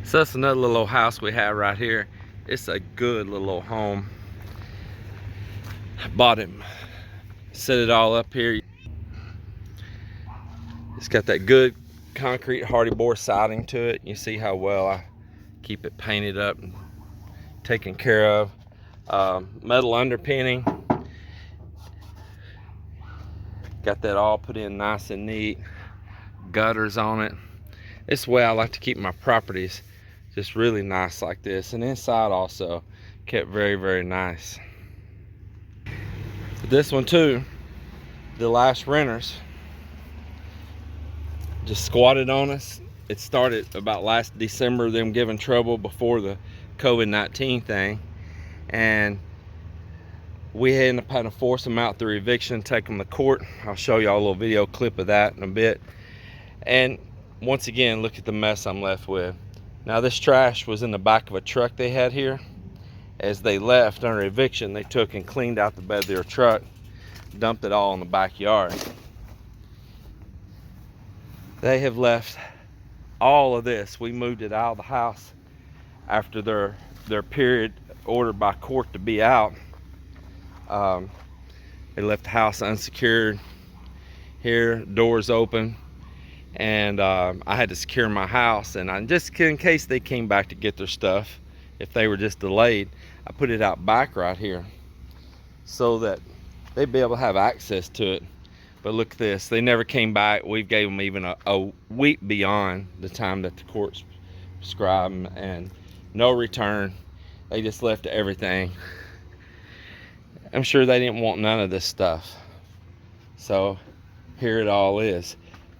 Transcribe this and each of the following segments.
So that's another little old house we have right here. It's a good little old home. I bought it, set it all up here. It's got that good concrete hardy board siding to it. You see how well I keep it painted up and taken care of. Metal underpinning. Got that all put in nice and neat. Gutters on it. It's the way I like to keep my properties, just really nice like this. And inside also kept very, very nice. This one too, the last renters just squatted on us. It started about last December, them giving trouble before the COVID-19 thing, and we ended up having to force them out through eviction, take them to court. I'll show y'all a little video clip of that in a bit. And once again, look at the mess I'm left with. Now this trash was in the back of a truck they had here. As they left under eviction, they took and cleaned out the bed of their truck, dumped it all in the backyard. They have left all of this. We moved it out of the house after their period ordered by court to be out. They left the house unsecured. Here, doors open. And I had to secure my house, and just in case they came back to get their stuff, if they were just delayed, I put it out back right here so that they'd be able to have access to it. But look at this, they never came back. We gave them even a week beyond the time that the courts prescribed, and no return. They just left everything. I'm sure they didn't want none of this stuff. So here it all is.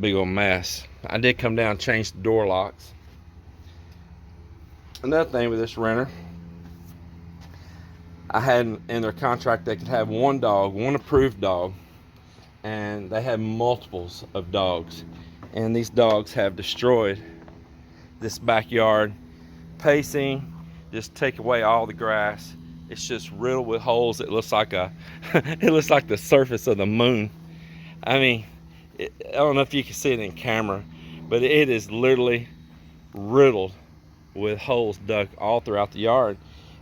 Big old mess. I did come down and change the door locks. Another thing with this renter, I had in their contract they could have one dog, one approved dog, and they had multiples of dogs, and these dogs have destroyed this backyard. Pacing, just take away all the grass. It's just riddled with holes. It looks like it looks like the surface of the moon. I mean, I don't know if you can see it in camera, but it is literally riddled with holes dug all throughout the yard.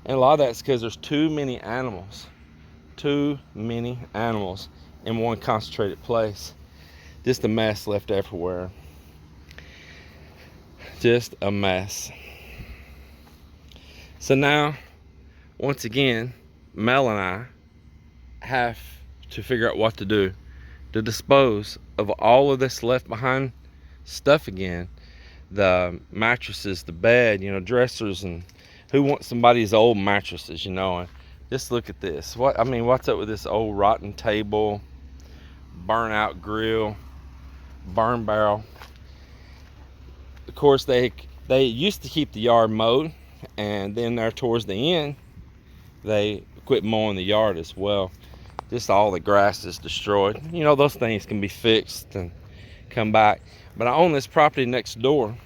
And a lot of that's because there's too many animals in one concentrated place. Just a mess left everywhere. Just a mess. So now, once again, Mel and I have to figure out what to do to dispose of all of this left behind stuff again. The mattresses, the bed, dressers, and who wants somebody's old mattresses, and just look at this. What's up with this old rotten table, burnout grill, burn barrel? Of course, they used to keep the yard mowed, and then there towards the end, they quit mowing the yard as well. Just all the grass is destroyed. Those things can be fixed and come back. But I own this property next door,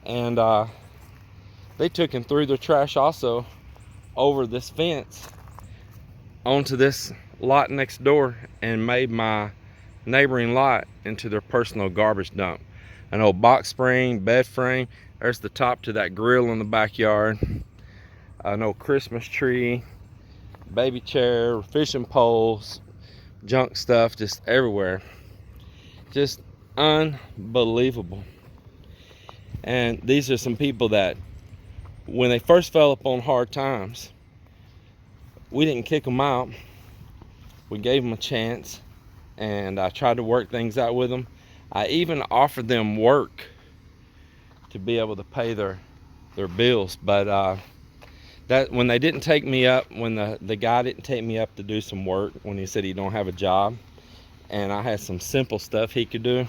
and they took and threw their trash also over this fence onto this lot next door and made my neighboring lot into their personal garbage dump. An old box spring, bed frame. There's the top to that grill in the backyard. An old Christmas tree, baby chair, fishing poles, junk stuff just everywhere. Just unbelievable. And these are some people that, when they first fell upon hard times, we didn't kick them out. We gave them a chance, and I tried to work things out with them. I even offered them work to be able to pay their bills, but that when they didn't take me up, when the guy didn't take me up to do some work, when he said he don't have a job, and I had some simple stuff he could do,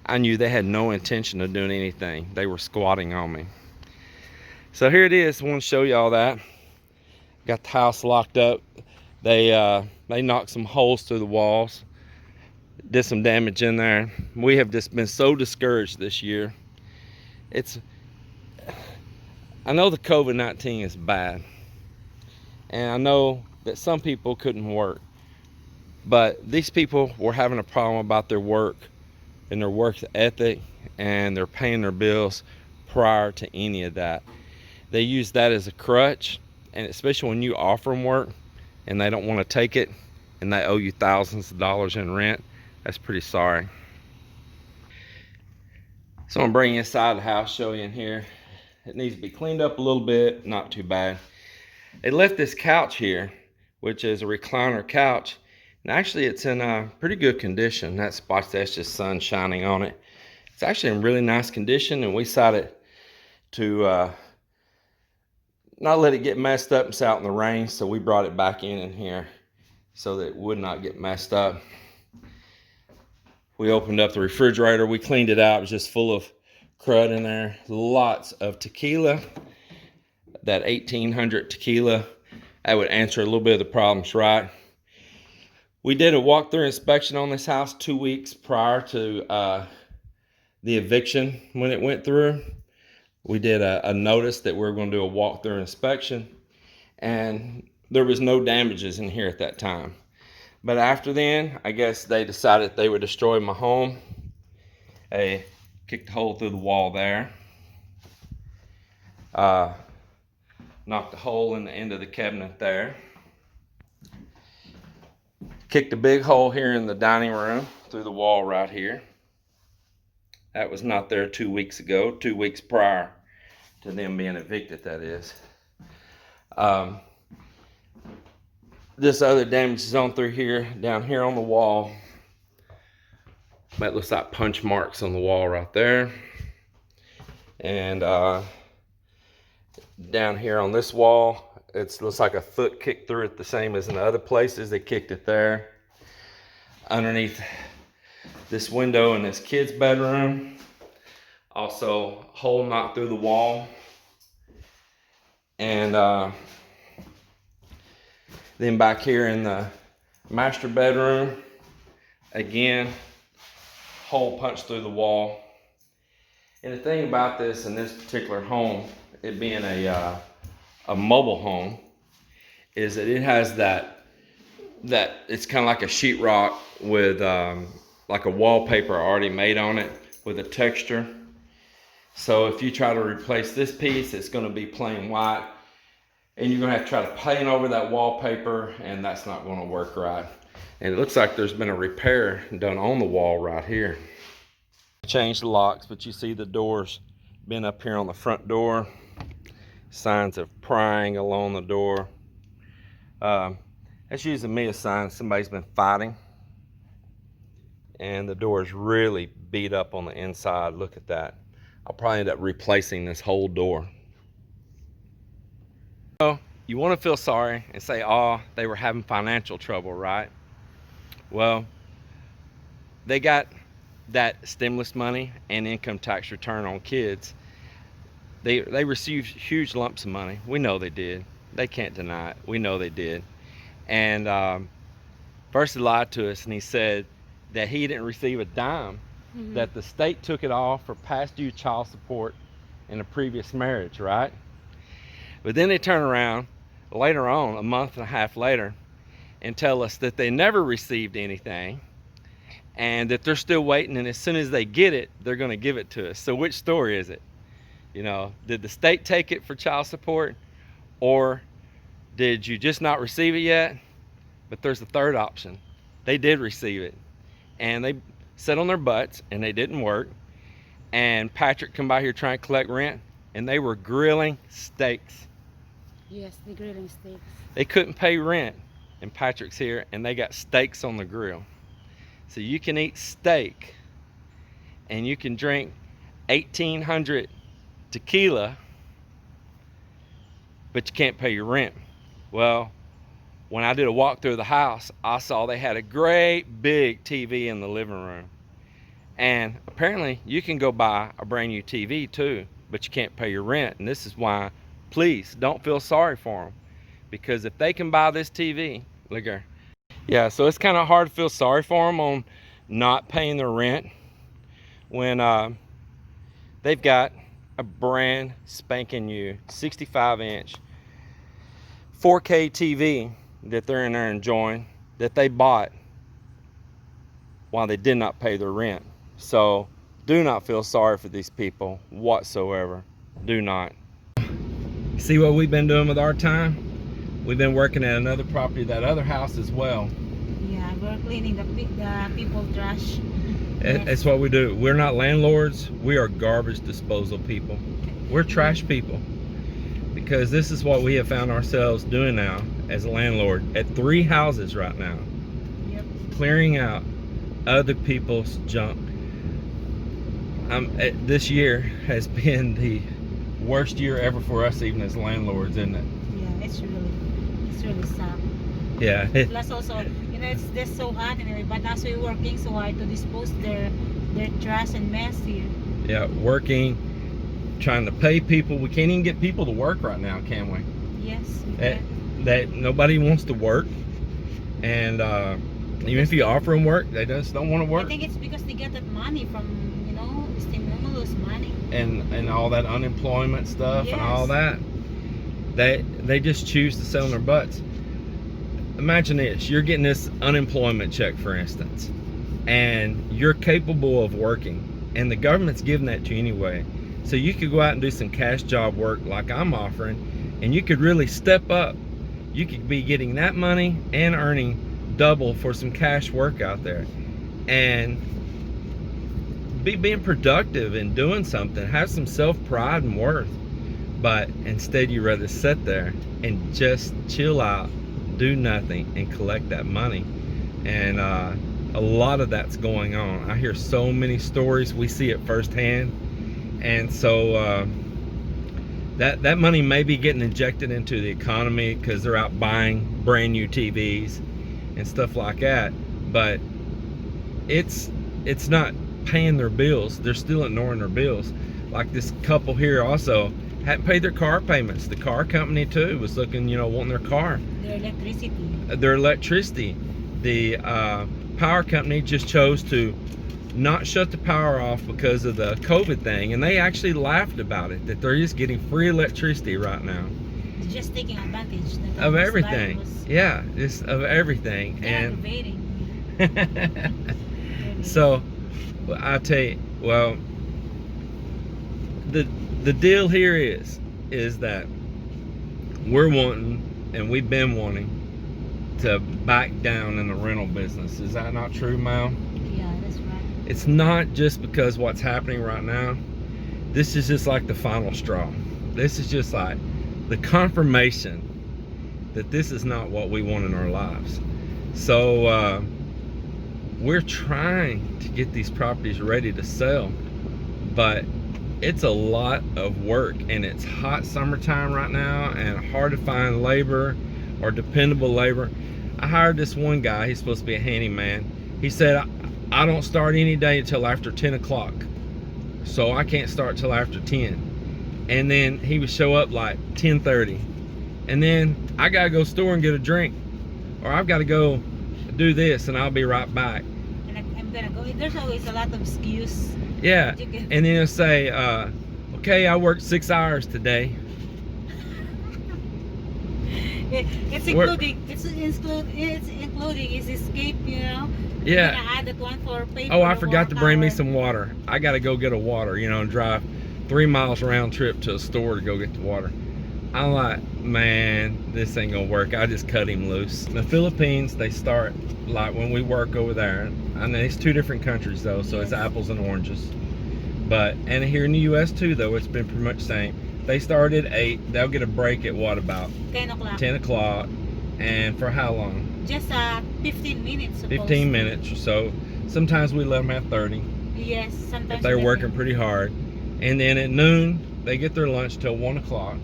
I knew they had no intention of doing anything. They were squatting on me. So here it is. I want to show y'all that. Got the house locked up. They knocked some holes through the walls, did some damage in there. We have just been so discouraged this year. I know the COVID-19 is bad, and I know that some people couldn't work, but these people were having a problem about their work and their work ethic, and they're paying their bills prior to any of that. They use that as a crutch, and especially when you offer them work and they don't want to take it and they owe you thousands of dollars in rent, that's pretty sorry. So I'm gonna bring you inside the house, show you in here. It needs to be cleaned up a little bit, not too bad. They left this couch here, which is a recliner couch, and actually it's in a pretty good condition. That spot, that's just sun shining on it. It's actually in really nice condition, and we decided to not let it get messed up and sit out in the rain, so we brought it back in here so that it would not get messed up. We opened up the refrigerator, we cleaned it out. It was just full of crud in there. Lots of tequila, that 1800 tequila. That would answer a little bit of the problems, right? We did a walkthrough inspection on this house 2 weeks prior to the eviction when it went through. We did a notice that we were going to do a walkthrough inspection, and there was no damages in here at that time. But after then, I guess they decided they would destroy my home. They kicked a hole through the wall there. Knocked a hole in the end of the cabinet there. Kicked a big hole here in the dining room through the wall right here. That was not there 2 weeks ago, 2 weeks prior to them being evicted, that is. This other damage is on through here, down here on the wall. That looks like punch marks on the wall right there. And down here on this wall, it looks like a foot kicked through it, the same as in the other places. They kicked it there. Underneath this window in this kid's bedroom, also a hole knocked through the wall. And then back here in the master bedroom, again, hole punched through the wall. And the thing about this, in this particular home, it being a mobile home, is that it has that it's kind of like a sheetrock with like a wallpaper already made on it with a texture. So if you try to replace this piece, it's going to be plain white, and you're going to have to try to paint over that wallpaper, and that's not going to work right. And it looks like there's been a repair done on the wall right here. Changed the locks, but you see the doors been up here on the front door. Signs of prying along the door. That's usually me a sign somebody's been fighting. And the door is really beat up on the inside. Look at that. I'll probably end up replacing this whole door. So you want to feel sorry and say, oh, they were having financial trouble, right? Well, they got that stimulus money and income tax return on kids. They received huge lumps of money. We know they did. They can't deny it. We know they did. And first he lied to us, and he said that he didn't receive a dime, that the state took it off for past due child support in a previous marriage, right? But then they turn around later on, a month and a half later, and tell us that they never received anything, and that they're still waiting, and as soon as they get it, they're going to give it to us. So which story is it? You know, did the state take it for child support, or did you just not receive it yet? But there's a third option. They did receive it, and they sat on their butts, and they didn't work. And Patrick come by here trying to collect rent, and they were grilling steaks. Yes, the grilling steaks. They couldn't pay rent, and Patrick's here, and they got steaks on the grill. So you can eat steak, and you can drink 1800 tequila, but you can't pay your rent. Well, when I did a walk through the house, I saw they had a great big TV in the living room. And apparently you can go buy a brand new TV too, but you can't pay your rent. And this is why, please don't feel sorry for them, because if they can buy this TV, look here. Yeah, so it's kind of hard to feel sorry for them on not paying their rent when they've got a brand spanking new 65-inch 4K TV that they're in there enjoying, that they bought while they did not pay their rent. So Do not feel sorry for these people whatsoever. Do not. See what we've been doing with our time? We've been working at another property, that other house as well. Yeah, we're cleaning the people trash. It's what we do. We're not landlords. We are garbage disposal people. We're trash people. Because this is what we have found ourselves doing now as a landlord at 3 houses right now. Yep. Clearing out other people's junk. This year has been the worst year ever for us, even as landlords, isn't it? Yeah, it's really sad. Yeah. Plus also, you know, it's just so hot anyway, but also we're working so hard to dispose their trash and mess here. Yeah, working, trying to pay people. We can't even get people to work right now, can we? Yes, we can. That nobody wants to work, and even if you offer them work, they just don't want to work. I think it's because they get that money from, you know, stimulus money and all that unemployment stuff. Yes. And all that. They just choose to sit on their butts. Imagine this: you're getting this unemployment check, for instance, and you're capable of working, and the government's giving that to you anyway. So you could go out and do some cash job work like I'm offering, and you could really step up. You could be getting that money and earning double for some cash work out there, and being productive and doing something, have some self-pride and worth. But instead you rather sit there and just chill out, do nothing, and collect that money. And a lot of that's going on. I hear so many stories, we see it firsthand. And so that money may be getting injected into the economy because they're out buying brand new TVs and stuff like that, but it's not paying their bills. They're still ignoring their bills. Like this couple here also hadn't paid their car payments. The car company too was looking, you know, wanting their car, their electricity. The power company just chose to not shut the power off because of the COVID thing, and they actually laughed about it, that they're just getting free electricity right now. Just taking advantage of everything. Yeah, just of everything. And so I tell you, well, the deal here is that we're wanting, and we've been wanting, to back down in the rental business. Is that not true, Mal? Yeah, that's right. It's not just because what's happening right now. This is just like the final straw. This is just like the confirmation that this is not what we want in our lives. So we're trying to get these properties ready to sell, but it's a lot of work, and it's hot summertime right now and hard to find labor or dependable labor. I hired this one guy. He's supposed to be a handyman. He said, I don't start any day until after 10 o'clock, so I can't start till after 10. And then he would show up like 10:30, and then I gotta go store and get a drink, or I've got to go do this, and I'll be right back. And I'm gonna go. There's always a lot of excuse. Yeah, and then he'll say, okay, I worked 6 hours today. It's including his escape, you know. Yeah. You're gonna add that one for pay. Oh, I forgot to bring me some water. I gotta go get a water, you know, and drive 3 miles round trip to a store to go get the water. I'm like, man, this ain't gonna work. I just cut him loose. In the Philippines, they start like when we work over there. I know it's 2 different countries though, so it's apples and oranges. But and here in the U.S. too, though, it's been pretty much the same. They start at 8. They'll get a break at what, about 10 o'clock. 10 o'clock, and for how long? Just 15 minutes. 15 minutes or so. Sometimes we let them have 30. Yes, sometimes. If they're working pretty hard, and then at noon they get their lunch till 1 o'clock.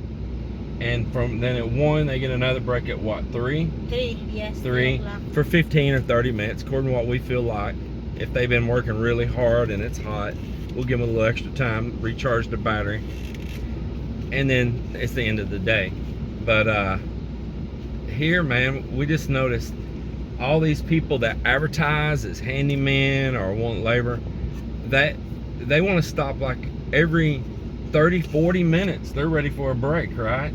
And from then at 1 they get another break at what, 3? 3, yes. 3 for 15 or 30 minutes, according to what we feel like. If they've been working really hard and it's hot, we'll give them a little extra time, recharge the battery, and then it's the end of the day. But here, man, we just noticed all these people that advertise as handymen or want labor, that they want to stop like every 30-40 minutes. They're ready for a break, right?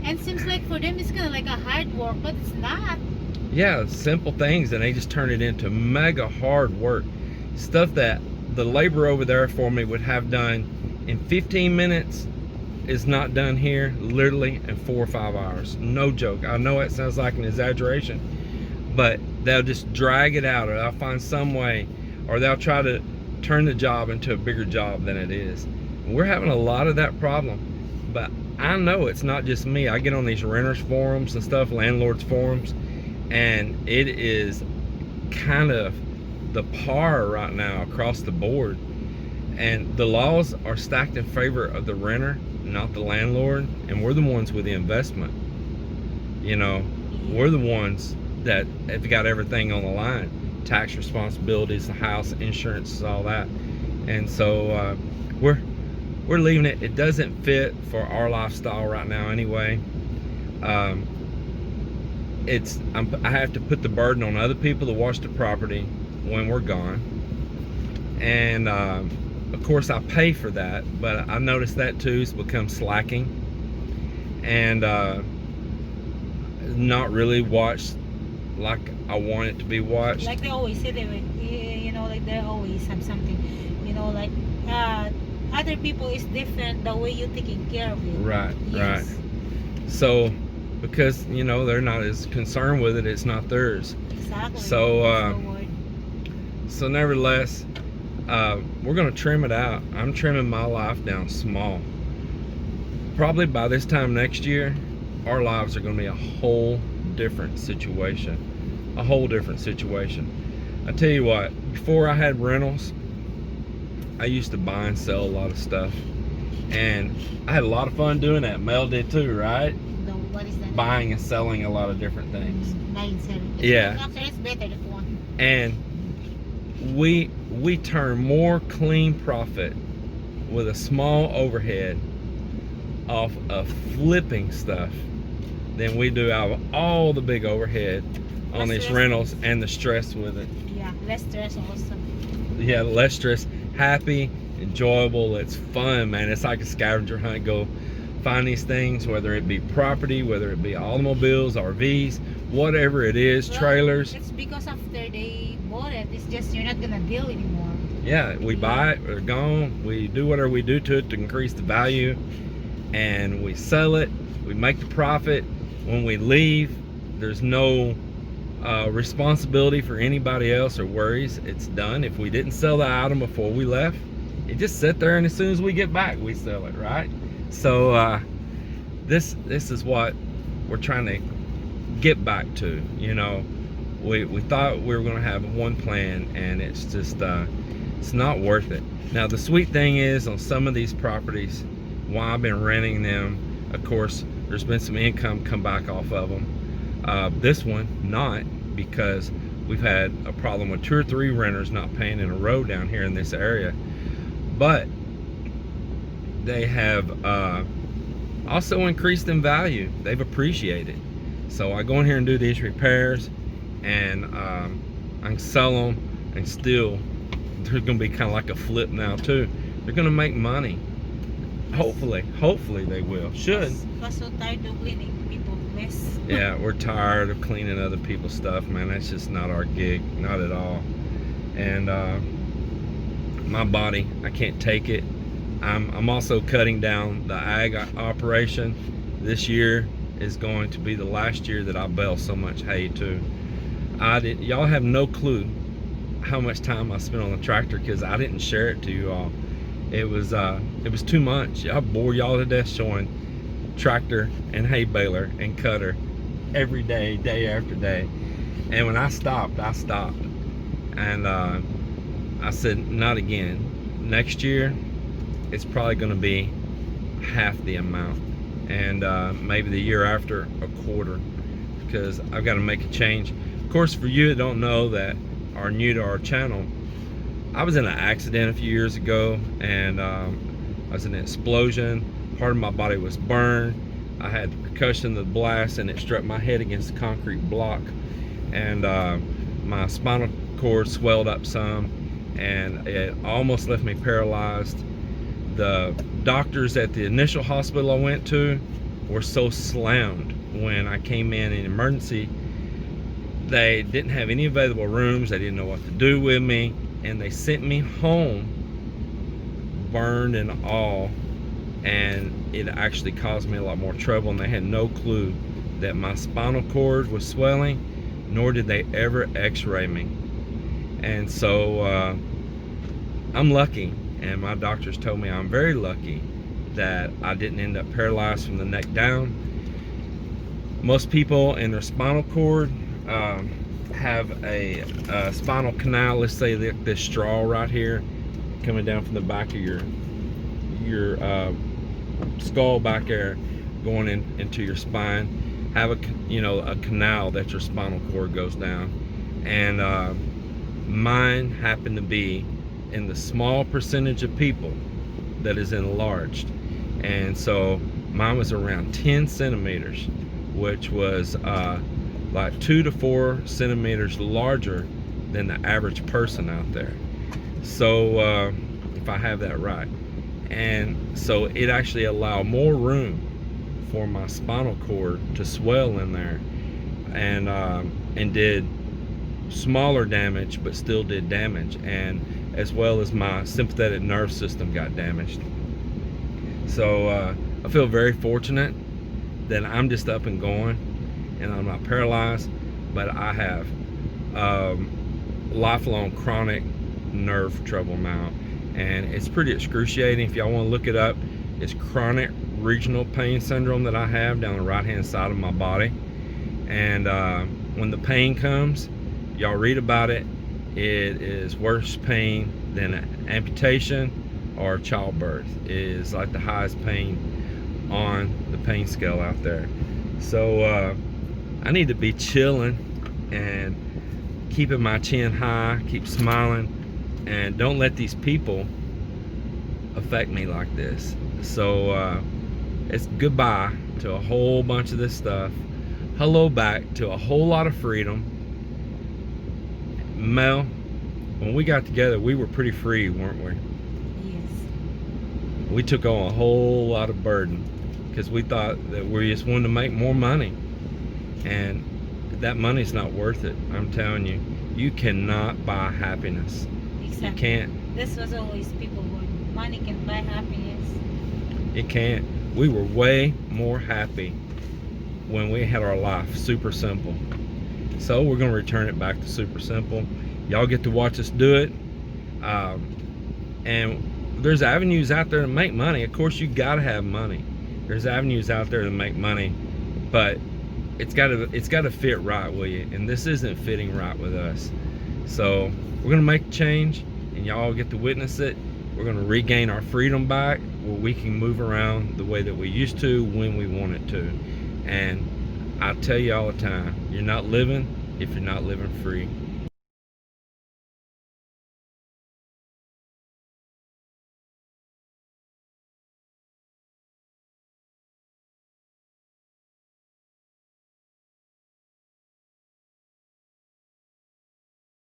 And seems like for them it's kind of like a hard work, but it's not. Yeah, simple things, and they just turn it into mega hard work, stuff that the labor over there for me would have done in 15 minutes is not done here literally in 4 or 5 hours. No joke. I know it sounds like an exaggeration, but they'll just drag it out, or they'll find some way, or they'll try to turn the job into a bigger job than it is. We're having a lot of that problem, but I know it's not just me. I get on these renters forums and stuff, landlords forums, and it is kind of the par right now across the board. And the laws are stacked in favor of the renter, not the landlord, and we're the ones with the investment. You know, we're the ones that have got everything on the line. Tax responsibilities, the house, insurance, all that. And so we're leaving it. It doesn't fit for our lifestyle right now anyway. I have to put the burden on other people to watch the property when we're gone. And of course I pay for that, but I noticed that too has become slacking, and not really watched like I want it to be watched. Like they always say, they like they always have something, like other people is different the way you're taking care of it. Right, yes. right. So because they're not as concerned with it, it's not theirs. Exactly. So nevertheless, we're gonna trim it out. I'm trimming my life down small. Probably by this time next year, our lives are gonna be a whole different situation. A whole different situation. I tell you what, before I had rentals, I used to buy and sell a lot of stuff, and I had a lot of fun doing that. Mel did too, right? No, what is that? Buying and selling a lot of different things. Buying and selling. Yeah. After it's better than one. And we turn more clean profit with a small overhead off of flipping stuff than we do out of all the big overhead on these rentals and the stress with it. Yeah, less stress also. Yeah, less stress, happy, enjoyable. It's fun, man. It's like a scavenger hunt. Go find these things, whether it be property, whether it be automobiles, RVs, whatever it is, trailers. It's because after they bought it, it's just you're not gonna deal anymore. Yeah, we buy it, we're gone. We do whatever we do to it to increase the value, and we sell it. We make the profit. When we leave, there's no responsibility for anybody else or worries. It's done. If we didn't sell the item before we left, it just sit there, and as soon as we get back, we sell it, right? So this is what we're trying to get back to. We thought we were going to have one plan, and it's just it's not worth it. Now the sweet thing is, on some of these properties, while I've been renting them, of course there's been some income come back off of them. This one not, because we've had a problem with 2 or 3 renters not paying in a row down here in this area, but they have also increased in value. They've appreciated. So I go in here and do these repairs, and I can sell them, and still they're gonna be kind of like a flip now too. They're gonna make money. Hopefully they will. Should. I'm so tired of cleaning people's mess. Yeah, we're tired of cleaning other people's stuff, man. That's just not our gig, not at all. And my body, I can't take it. I'm also cutting down the ag operation. This year is going to be the last year that I bale so much hay too. Y'all have no clue how much time I spent on the tractor, because I didn't share it to you all. It was too much. I bore y'all to death showing tractor and hay baler and cutter every day, day after day. And when I stopped, and I said, not again. Next year it's probably going to be half the amount, and maybe the year after a quarter, because I've got to make a change. Of course, for you that don't know, that are new to our channel, I was in an accident a few years ago, and I was in an explosion. Part of my body was burned. I had the percussion of the blast, and it struck my head against a concrete block, and my spinal cord swelled up some, and it almost left me paralyzed. The doctors at the initial hospital I went to were so slammed when I came in emergency. They didn't have any available rooms. They didn't know what to do with me, and they sent me home burned and all, and it actually caused me a lot more trouble, and they had no clue that my spinal cord was swelling, nor did they ever x-ray me. And so I'm lucky, and my doctors told me I'm very lucky that I didn't end up paralyzed from the neck down. Most people in their spinal cord have a spinal canal, let's say this straw right here coming down from the back of your skull back there, going into your spine, have a canal that your spinal cord goes down. And mine happened to be in the small percentage of people that is enlarged, and so mine was around 10 centimeters, which was like 2 to 4 centimeters larger than the average person out there. So if I have that right, and so it actually allowed more room for my spinal cord to swell in there, and did smaller damage, but still did damage, and as well as my sympathetic nerve system got damaged. So I feel very fortunate that I'm just up and going, and I'm not paralyzed, but I have lifelong chronic nerve trouble now, and it's pretty excruciating. If y'all want to look it up, it's chronic regional pain syndrome that I have down the right hand side of my body. And when the pain comes, y'all read about it, it is worse pain than amputation or childbirth. It is like the highest pain on the pain scale out there. So I need to be chilling and keeping my chin high, keep smiling, and don't let these people affect me like this. So it's goodbye to a whole bunch of this stuff. Hello back to a whole lot of freedom. Mel, when we got together, we were pretty free, weren't we? Yes. We took on a whole lot of burden because we thought that we just wanted to make more money, and that money's not worth it. I'm telling you, you cannot buy happiness. Exactly. You can't. This was always people who money can buy happiness. It can't. We were way more happy when we had our life super simple. So we're going to return it back to super simple. Y'all get to watch us do it. And there's avenues out there to make money. Of course, you got to have money. There's avenues out there to make money, but it's got to fit right with you. And this isn't fitting right with us. So we're going to make a change, and y'all get to witness it. We're going to regain our freedom back, where we can move around the way that we used to when we wanted to. And I tell you all the time, you're not living if you're not living free.